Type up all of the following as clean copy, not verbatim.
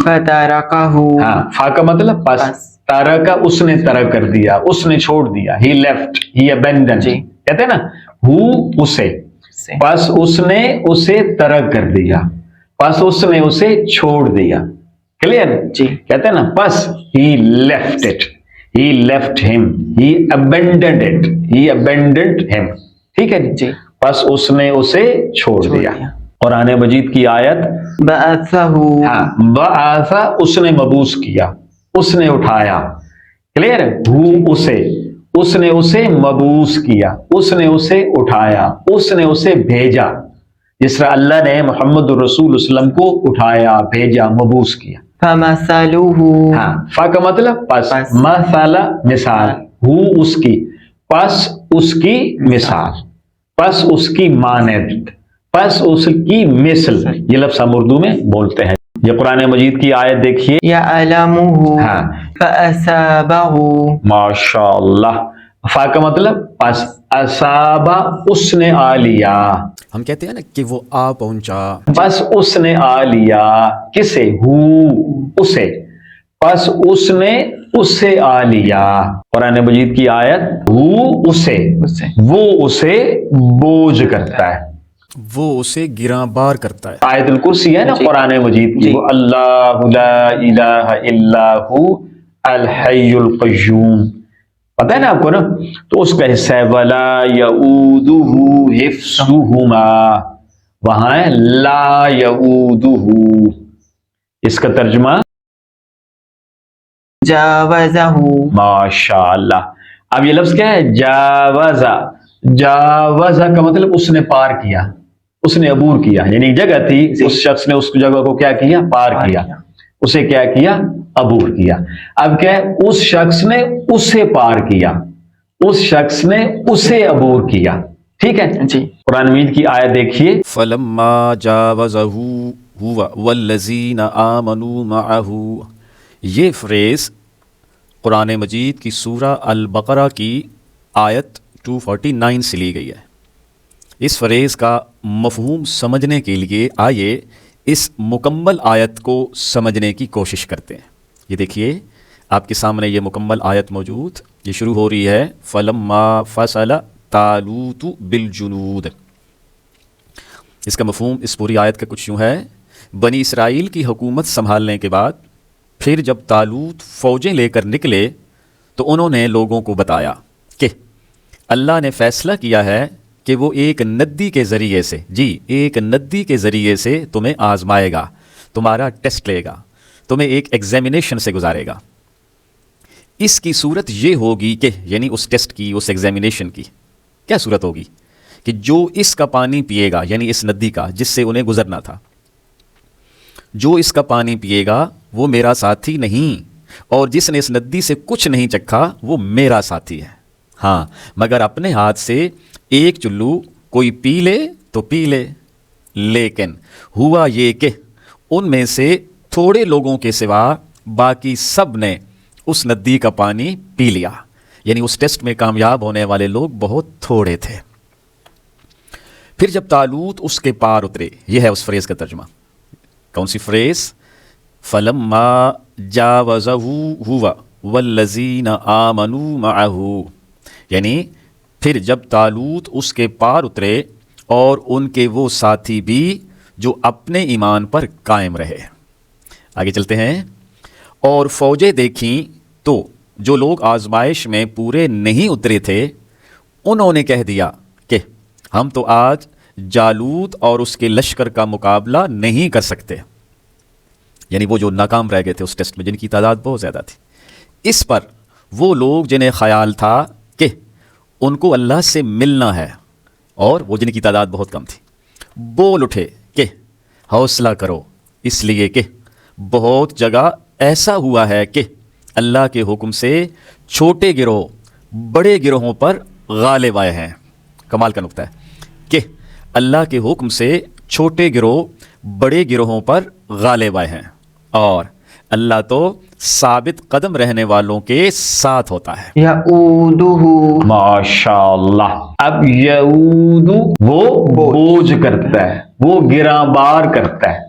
فترکہ، ہاں، فا کا مطلب پس، ترکا اس نے ترک کر دیا، اس نے چھوڑ دیا، ہی لیفٹ، ہی ابینڈنڈ، جی کہتے ہیں نا ہو اسے، پس اس نے اسے ترک کر دیا، پس اس نے اسے چھوڑ دیا، کلیئر؟ جی کہتے ہیں نا پس he left it, he left ہم، ہی ابینڈنڈ اٹ، ہی ابینڈنڈ ہم، ٹھیک ہے جی پس اس نے اسے چھوڑ دیا۔ قرآن مجید کی آیت بعثہ، ہاں، بعث اس نے مبعوث کیا، اس نے اٹھایا، کلیئر؟ ہو اسے، اس نے اسے مبعوث کیا، اس نے اسے اٹھایا، اس نے اسے بھیجا، جس طرح اللہ نے محمد الرسول وسلم کو اٹھایا، بھیجا، مبعوث کیا۔ فمثلہ، ہاں، فا کا مطلب پس، مثل مثال، ہو اس کی، پس اس کی مثال، پس اس کی مانند، پس اس کی مثل، یہ لفظ ہم اردو میں بولتے ہیں۔ یہ قرآن مجید کی آیت دیکھیے، یعلمہ ہاں، فاصابہ، ماشاء اللہ، فا کا مطلب پس، اصابہ اس نے آ لیا، ہم کہتے ہیں نا کہ وہ آ پہنچا، بس اس نے آ لیا، کسے؟ ہو اسے، پس اس نے اسے آ لیا۔ قرآن مجید کی آیت، ہو اسے، وہ اسے بوجھ کرتا ہے، وہ اسے گراں بار کرتا ہے۔ آیت الکرسی ہے نا قرآن مجید کی، وہ اللہ لا الہ الا ہو الحی القیوم، پتہ ہے نا آپ کو نا؟ تو اس کا حصہ ہے ولا یعودہ حفظہما، وہاں ہے لا یعودہ، اس کا ترجمہ جاوزہ، ماشاء اللہ۔ اب یہ لفظ کیا ہے؟ جاوزہ، جاوزہ کا مطلب اس نے پار کیا، اس نے عبور کیا، یعنی ایک جگہ تھی، اس شخص نے اس جگہ کو کیا کیا؟ پار کیا، اسے کیا کیا؟ عبور کیا۔ اب کیا ہے؟ اس شخص نے اسے پار کیا، اس شخص نے اسے عبور کیا، ٹھیک ہے جی قرآن مجید کی آیت دیکھیے، فلما جاوزہ ہوا والذین آمنوا معہ، یہ فریز قرآن مجید کی سورہ البقرہ کی آیت 249 سے لی گئی ہے۔ اس فریز کا مفہوم سمجھنے کے لیے آئیے اس مکمل آیت کو سمجھنے کی کوشش کرتے ہیں۔ یہ دیکھیے آپ کے سامنے یہ مکمل آیت موجود، یہ شروع ہو رہی ہے فلما فصل طالوت بالجنود۔ اس کا مفہوم اس پوری آیت کا کچھ یوں ہے، بنی اسرائیل کی حکومت سنبھالنے کے بعد پھر جب طالوت فوجیں لے کر نکلے تو انہوں نے لوگوں کو بتایا کہ اللہ نے فیصلہ کیا ہے کہ وہ ایک ندی کے ذریعے سے، جی ایک ندی کے ذریعے سے تمہیں آزمائے گا، تمہارا ٹیسٹ لے گا، تمہیں ایک ایگزامینیشن سے گزارے گا۔ اس کی صورت یہ ہوگی کہ، یعنی اس ٹیسٹ کی، اس ایگزامینیشن کی کیا صورت ہوگی کہ جو اس کا پانی پیے گا، یعنی اس ندی کا جس سے انہیں گزرنا تھا، جو اس کا پانی پیے گا وہ میرا ساتھی نہیں، اور جس نے اس ندی سے کچھ نہیں چکھا وہ میرا ساتھی ہے۔ ہاں، مگر اپنے ہاتھ سے ایک چلو کوئی پی لے تو پی لے، لیکن ہوا یہ کہ ان میں سے تھوڑے لوگوں کے سوا باقی سب نے اس ندی کا پانی پی لیا، یعنی اس ٹیسٹ میں کامیاب ہونے والے لوگ بہت تھوڑے تھے۔ پھر جب طالوت اس کے پار اترے، یہ ہے اس فریز کا ترجمہ۔ کون سی فریز؟ فلما جاوزہ ہوا والذین آمنوا معہ، یعنی پھر جب طالوت اس کے پار اترے اور ان کے وہ ساتھی بھی جو اپنے ایمان پر قائم رہے۔ آگے چلتے ہیں، اور فوجیں دیکھیں تو جو لوگ آزمائش میں پورے نہیں اترے تھے انہوں نے کہہ دیا کہ ہم تو آج جالوت اور اس کے لشکر کا مقابلہ نہیں کر سکتے، یعنی وہ جو ناکام رہ گئے تھے اس ٹیسٹ میں، جن کی تعداد بہت زیادہ تھی۔ اس پر وہ لوگ جنہیں خیال تھا کہ ان کو اللہ سے ملنا ہے، اور وہ جن کی تعداد بہت کم تھی، بول اٹھے کہ حوصلہ کرو، اس لیے کہ بہت جگہ ایسا ہوا ہے کہ اللہ کے حکم سے چھوٹے گروہ بڑے گروہوں پر غالب آئے ہیں۔ کمال کا نقطہ ہے کہ اللہ کے حکم سے چھوٹے گروہ بڑے گروہوں پر غالب آئے ہیں، اور اللہ تو ثابت قدم رہنے والوں کے ساتھ ہوتا ہے۔ یعودہ، ماشاء اللہ۔ اب یعود وہ بوجھ کرتا ہے، وہ گراں بار کرتا ہے،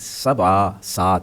7,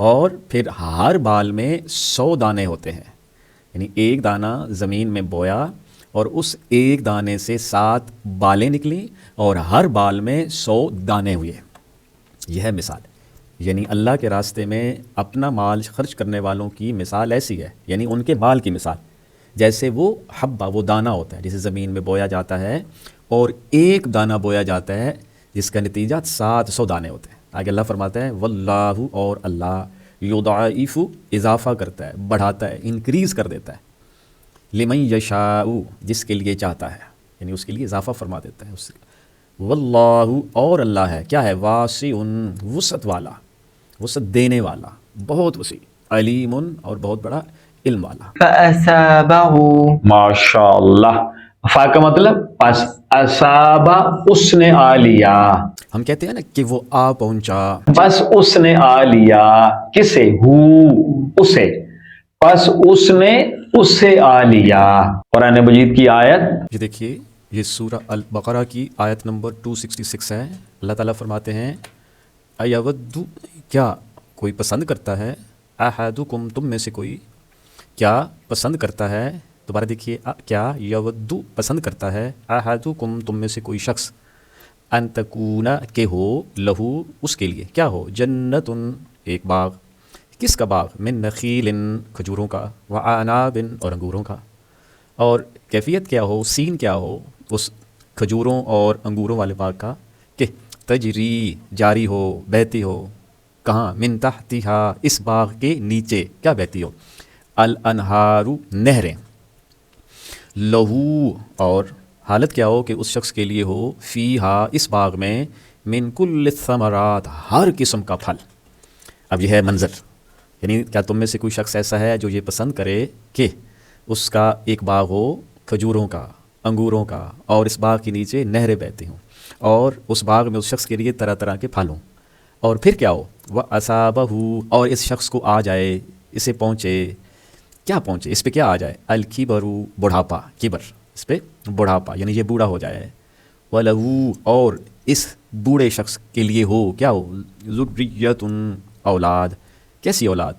اور پھر ہر بال میں 100 دانے ہوتے ہیں، یعنی ایک دانہ زمین میں بویا اور اس ایک دانے سے 7 بالیں نکلیں اور ہر بال میں 100 دانے ہوئے۔ یہ ہے مثال، یعنی اللہ کے راستے میں اپنا مال خرچ کرنے والوں کی مثال ایسی ہے، یعنی ان کے مال کی مثال جیسے وہ حبہ، وہ دانہ ہوتا ہے جسے زمین میں بویا جاتا ہے، اور ایک دانہ بویا جاتا ہے جس کا نتیجہ 700 دانے ہوتے ہیں۔ آگے اللہ فرماتا ہے واللہ، اور اللہ یضاعف، اضافہ کرتا ہے، بڑھاتا ہے، انکریز کر دیتا ہے، لمن یشاء، جس کے لیے چاہتا ہے، یعنی اس کے لیے اضافہ فرما دیتا ہے اس سے۔ واللہ، اور اللہ ہے کیا ہے، واسع، وسعت والا، وسعت دینے والا، بہت وسیع، علیم، اور بہت بڑا علم والا۔ فأصابه، ماشاء اللہ۔ فا کا مطلب پس، اصابہ اس نے آ لیا، ہم کہتے ہیں نا کہ وہ آ پہنچا، بس اس نے آ لیا، کسے، ہو، اسے، بس اس نے اسے آ لیا۔ قرآن مجید کی آیت، یہ دیکھیے، یہ سورہ البقرہ کی آیت نمبر 266 ہے۔ اللہ تعالیٰ فرماتے ہیں ایود، کیا کوئی پسند کرتا ہے، احدکم، تم میں سے کوئی کیا پسند کرتا ہے، دوبارہ دیکھیے، کیا، یود، پسند کرتا ہے، احدکم، تم میں سے کوئی شخص، ان تکون، کہ ہو، لہو، اس کے لیے، کیا ہو، جنت، ایک باغ، کس کا باغ، من نخیل، کھجوروں کا، وعناب، اور انگوروں کا، اور کیفیت کیا ہو، سین کیا ہو اس کھجوروں اور انگوروں والے باغ کا، کہ تجری، جاری ہو، بہتی ہو، کہاں، من تحتہا، اس باغ کے نیچے کیا بہتی ہو، الانہار، نہریں، لہو، اور حالت کیا ہو کہ اس شخص کے لیے ہو، فیہا، اس باغ میں، من کل الثمرات، ہر قسم کا پھل۔ اب یہ ہے منظر، یعنی کیا تم میں سے کوئی شخص ایسا ہے جو یہ پسند کرے کہ اس کا ایک باغ ہو کھجوروں کا، انگوروں کا، اور اس باغ کے نیچے نہریں بہتی ہوں، اور اس باغ میں اس شخص کے لیے طرح طرح کے پھل ہوں، اور پھر کیا ہو، وَأَصَابَهُ، اور اس شخص کو آ جائے، اسے پہنچے، کیا پہنچے، اس پہ کیا آ جائے، الکبر، بڑھاپا، کبر، اس پہ بڑھاپا، یعنی یہ بوڑھا ہو جائے، وَلَهُ، اور اس بوڑھے شخص کے لیے ہو، کیا ہو، ذُرِّيَّةٌ، اولاد، کیسی اولاد،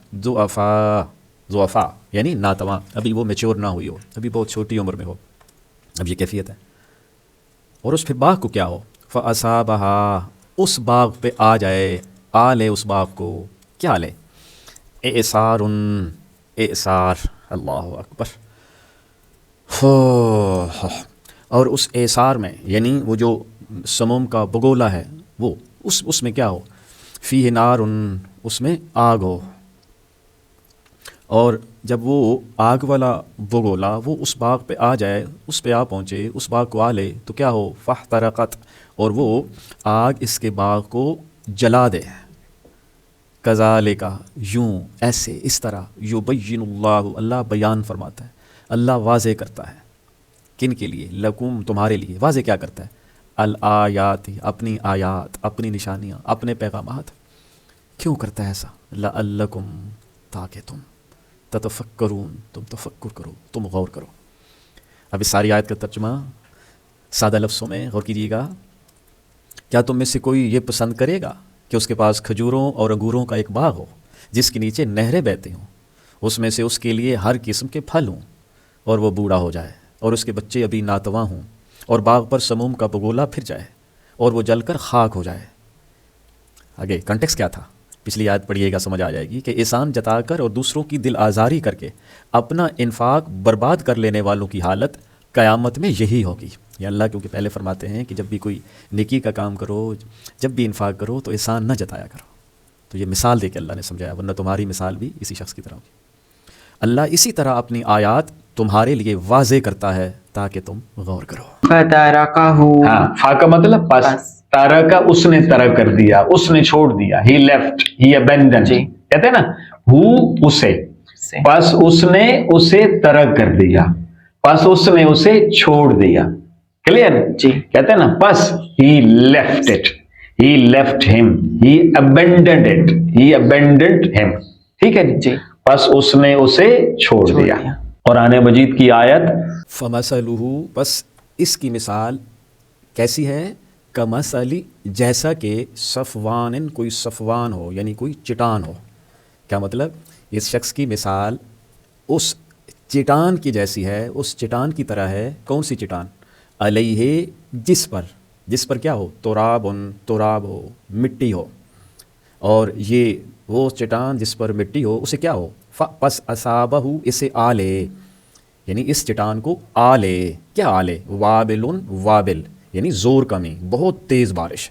ضعفاء، یعنی ناتواں، ابھی وہ میچور نہ ہوئی ہو، ابھی بہت چھوٹی عمر میں ہو، اب یہ کیفیت ہے۔ اور اس پھر باغ کو کیا ہو، فَأَصَابَهَا، اس باغ پہ آ جائے، آ لے اس باغ کو، کیا لے، اعصار، اعصار، اللہ اکبر، اور اس اعصار میں، یعنی وہ جو سموم کا بگولا ہے، وہ اس میں کیا ہو، فیہ نار، اس میں آگ ہو، اور جب وہ آگ والا بگولا وہ اس باغ پہ آ جائے، اس پہ آ پہنچے، اس باغ کو آ لے تو کیا ہو، فاحترقت، اور وہ آگ اس کے باغ کو جلا دے، کذالک، یوں، ایسے، اس طرح، یبین اللہ، اللہ بیان فرماتا ہے، اللہ واضح کرتا ہے، کن کے لیے، لکم، تمہارے لیے، واضح کیا کرتا ہے، الآیات، اپنی آیات، اپنی نشانیاں، اپنے پیغامات، کیوں کرتا ہے ایسا، لعلکم، تاکہ تم، تتفکرون، تم تفکر کرو، تم غور کرو۔ اب اس ساری آیت کا ترجمہ سادہ لفظوں میں غور کیجیے گا، کیا تم میں سے کوئی یہ پسند کرے گا کہ اس کے پاس کھجوروں اور انگوروں کا ایک باغ ہو جس کے نیچے نہریں بہتی ہوں، اس میں سے اس کے لیے ہر قسم کے پھل ہوں، اور وہ بوڑھا ہو جائے اور اس کے بچے ابھی ناتواں ہوں، اور باغ پر سموم کا بگولا پھر جائے اور وہ جل کر خاک ہو جائے۔ آگے کنٹیکس کیا تھا، پچھلی آیت پڑھیے گا، سمجھ آ جائے گی کہ احسان جتا کر اور دوسروں کی دل آزاری کر کے اپنا انفاق برباد کر لینے والوں کی حالت قیامت میں یہی ہوگی۔ یہ اللہ کیونکہ پہلے فرماتے ہیں کہ جب بھی کوئی نیکی کا کام کرو، جب بھی انفاق کرو تو احسان نہ جتایا کرو، تو یہ مثال دے کے اللہ نے سمجھایا، ورنہ تمہاری مثال بھی اسی شخص کی طرح ہوگی۔ اللہ اسی طرح اپنی آیات تمہارے لیے واضح کرتا ہے تاکہ تم غور کرو۔ فتركه، ہاں، فا کا مطلب پس، تارکا، اس نے ترک کر دیا، اس نے چھوڑ دیا، ہی لیفٹ، ہی ابینڈن، جی، کہتے ہیں نا، ہو، اسے، سے، پس اس نے اسے ترک کر دیا، پس اس نے اسے چھوڑ دیا، کلیئر، جی، کہتے ہیں نا، پس he left it, he left ہم، ہی ابینڈنڈ اٹ، ہی ابینڈنڈ ہم، ٹھیک ہے جی، پس اس نے اسے چھوڑ دیا۔ قرآن مجید کی آیت، فمثلہ، بس اس کی مثال کیسی ہے، کمثلی، جیسا کہ صفوان، کوئی صفوان ہو، یعنی کوئی چٹان ہو، کیا مطلب؟ اس شخص کی مثال اس چٹان کی جیسی ہے، اس چٹان کی طرح ہے. کون سی چٹان؟ علیہ، جس پر کیا ہو؟ تراب ہو، مٹی ہو. اور یہ وہ چٹان جس پر مٹی ہو اسے کیا ہو؟ پس اصابہ، اسے آلے، یعنی اس چٹان کو آلے. کیا آلے؟ وابل، یعنی زور کمی، بہت تیز بارش.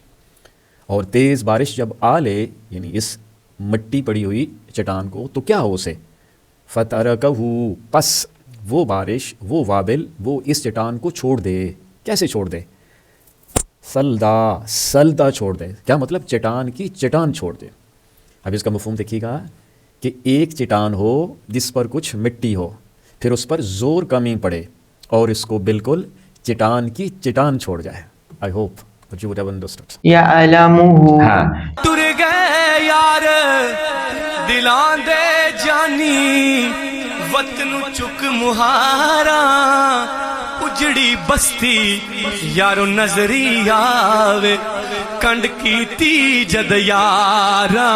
اور تیز بارش جب آلے یعنی اس مٹی پڑی ہوئی چٹان کو، تو کیا ہو اسے؟ فترکہ، پس وہ بارش، وہ وابل، وہ اس چٹان کو چھوڑ دے. کیسے چھوڑ دے؟ سلدا چھوڑ دے. کیا مطلب؟ چٹان کی چٹان چھوڑ دے. اب اس کا مفہوم دیکھیے گا کہ ایک چٹان ہو جس پر کچھ مٹی ہو، پھر اس پر زور کمی پڑے اور اس کو بالکل چٹان کی چٹان چھوڑ جائے. I hope that you would have understood. يعلمه. ہاں ٹر گئے یار دلاں دے جانی، وطن چک مہارا اجڑی بستی یارو نظری آوے کنڈ کیتی جد یاراں.